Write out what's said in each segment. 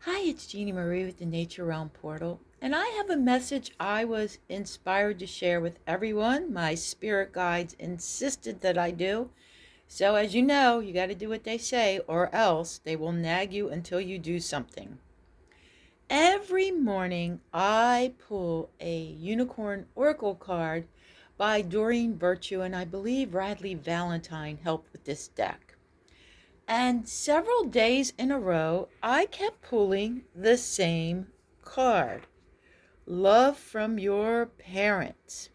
Hi, it's Jeannie Marie with the Nature Realm Portal, and I have a message I was inspired to share with everyone. My spirit guides insisted that I do. So, as you know, you got to do what they say, or else they will nag you until you do something. Every morning, I pull a unicorn oracle card by Doreen Virtue, and I believe Radley Valentine helped with this deck. And several days in a row, I kept pulling the same card. Love from your parents.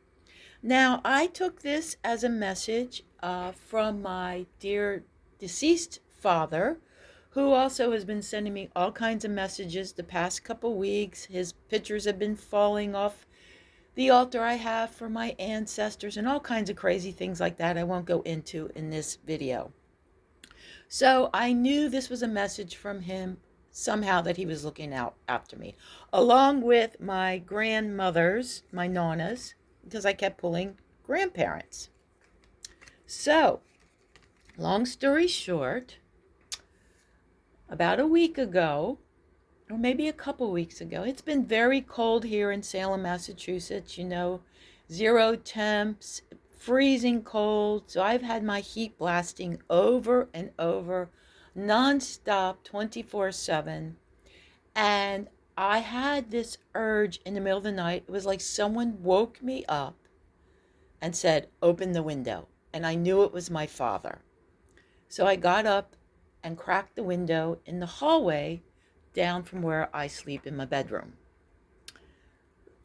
Now, I took this as a message from my dear deceased father, who also has been sending me all kinds of messages the past couple weeks. His pictures have been falling off the altar I have for my ancestors and all kinds of crazy things like that I won't go into in this video. So I knew this was a message from him somehow that he was looking out after me, along with my grandmothers, my nonnas, because I kept pulling grandparents. So, long story short, about a week ago, or maybe a couple weeks ago, it's been very cold here in Salem, Massachusetts, zero temps, freezing cold. So I've had my heat blasting over and over, nonstop, 24/7. And I had this urge in the middle of the night. It was like someone woke me up and said, "Open the window." And I knew it was my father. So I got up and cracked the window in the hallway down from where I sleep in my bedroom.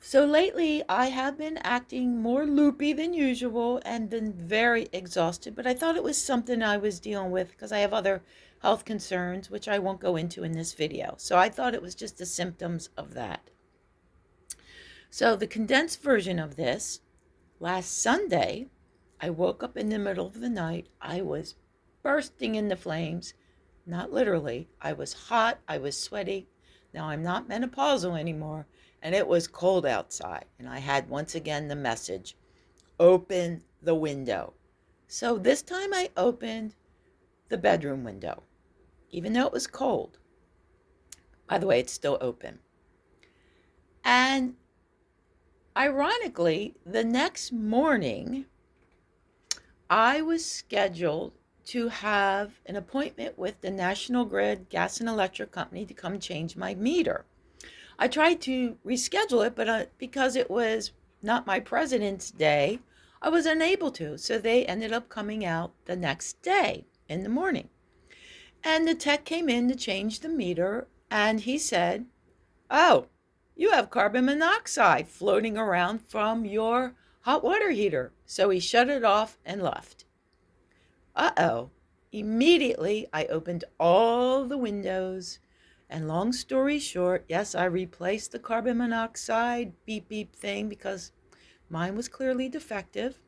So lately, I have been acting more loopy than usual and been very exhausted, but I thought it was something I was dealing with because I have other health concerns, which I won't go into in this video. So I thought it was just the symptoms of that. So the condensed version of this, last Sunday, I woke up in the middle of the night. I was bursting into flames. Not literally. I was hot. I was sweaty. Now I'm not menopausal anymore, and it was cold outside. And I had once again the message, open the window. So this time I opened the bedroom window, even though it was cold. By the way, it's still open. And ironically, the next morning, I was scheduled to have an appointment with the National Grid Gas and Electric Company to come change my meter. I tried to reschedule it, but because it was not my President's Day, I was unable to. So they ended up coming out the next day in the morning. And the tech came in to change the meter, and he said, "Oh, you have carbon monoxide floating around from your hot water heater." So he shut it off and left. Uh-oh. Immediately, I opened all the windows. And long story short, yes, I replaced the carbon monoxide beep beep thing because mine was clearly defective.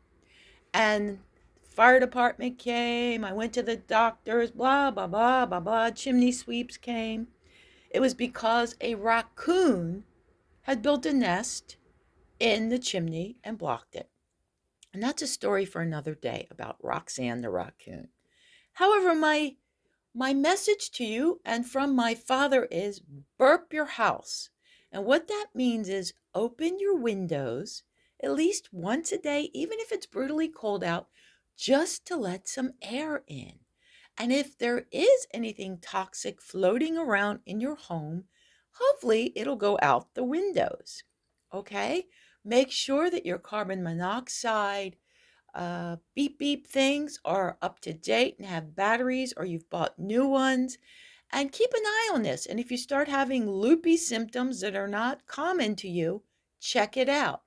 And fire department came. I went to the doctors, blah, blah, blah, blah, blah. Chimney sweeps came. It was because a raccoon had built a nest in the chimney and blocked it. And that's a story for another day about Roxanne the raccoon. However, my message to you and from my father is burp your house. And what that means is open your windows at least once a day, even if it's brutally cold out, just to let some air in. And if there is anything toxic floating around in your home, hopefully it'll go out the windows. Okay? Make sure that your carbon monoxide beep beep things are up to date and have batteries, or you've bought new ones. And keep an eye on this. And if you start having loopy symptoms that are not common to you, check it out.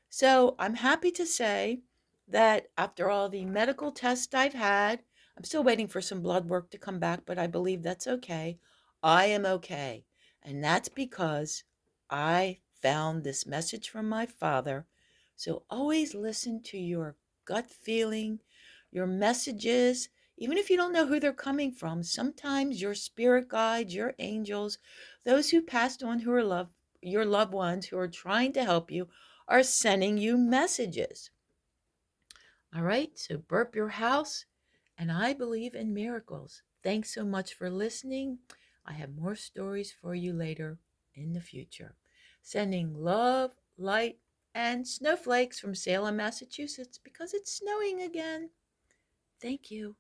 So I'm happy to say that after all the medical tests I've had, I'm still waiting for some blood work to come back, but I believe that's okay. I am okay. And that's because I found this message from my father. So always listen to your gut feeling, your messages, even if you don't know who they're coming from. Sometimes your spirit guides, your angels, those who passed on who are your loved ones who are trying to help you are sending you messages. All right, so burp your house, and I believe in miracles. Thanks so much for listening. I have more stories for you later in the future. Sending love, light, and snowflakes from Salem, Massachusetts, because it's snowing again. Thank you.